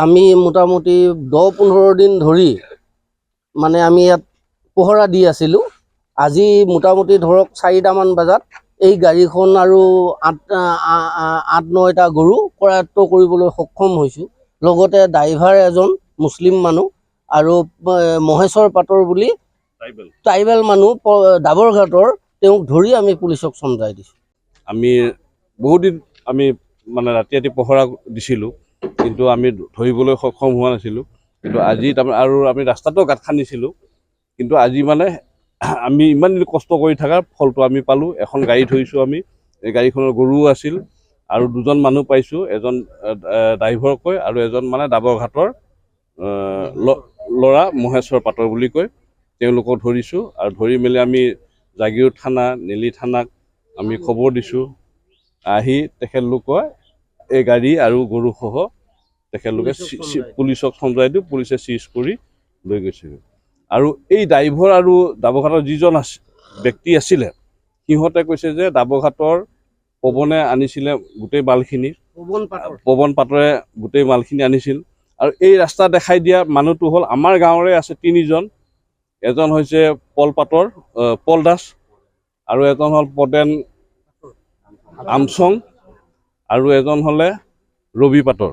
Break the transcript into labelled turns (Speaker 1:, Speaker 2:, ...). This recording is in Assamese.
Speaker 1: আমি মোটামুটি 10-15 দিন ধৰি মানে আমি ইয়াত পহৰা দি আছিলোঁ। আজি মোটামুটি ধৰক 4টামান বজাত এই গাড়ীখন আৰু 8-9টা গৰু কৰায়ত্ব কৰিবলৈ সক্ষম হৈছোঁ। লগতে ড্ৰাইভাৰ এজন মুছলিম মানুহ আৰু মহেশ্বৰ পাটৰ বুলি ট্ৰাইবেল মানুহ ডাবৰঘাটৰ, তেওঁক ধৰি আমি পুলিচক চমজাই দিছোঁ।
Speaker 2: আমি বহুদিন আমি মানে ৰাতি ৰাতি পহৰা দিছিলোঁ, কিন্তু আমি ধৰিবলৈ সক্ষম হোৱা নাছিলোঁ। কিন্তু আজি তাৰমানে আৰু আমি ৰাস্তাটো গাঁত খান্দিছিলোঁ, কিন্তু আজি মানে আমি ইমান দিন কষ্ট কৰি থকাৰ ফলটো আমি পালোঁ। এখন গাড়ী ধৰিছোঁ আমি, এই গাড়ীখনৰ গৰুও আছিল আৰু 2জন মানুহ পাইছোঁ, এজন ড্ৰাইভাৰকৈ আৰু এজন মানে ডাবৰঘাটৰ ল'ৰা মহেশ্বৰ পাটৰ বুলি কয়, তেওঁলোকক ধৰিছোঁ। আৰু ধৰি মেলি আমি জাগীৰোড থানা, নেলি থানাক আমি খবৰ দিছোঁ। আহি তেখেতলোকৰ এই গাড়ী আৰু গৰুসহ তেখেতলোকে পুলিচক চমজাই দিওঁ, পুলিচে চিজ কৰি লৈ গৈছে। আৰু এই ড্ৰাইভাৰ আৰু ডাবৰঘাটৰ যিজন ব্যক্তি আছিলে, সিহঁতে কৈছে যে ডাবৰঘাটৰ পৱনে আনিছিলে গোটেই মালখিনি, পৱন পাটৰে গোটেই মালখিনি আনিছিল। আৰু এই ৰাস্তা দেখাই দিয়া মানুহটো হ'ল আমাৰ গাঁৱৰে আছে 3জন। এজন হৈছে পল দাস, আৰু এজন হ'ল পদেন আমচং, আৰু এজন হ'লে ৰবি পাটৰ।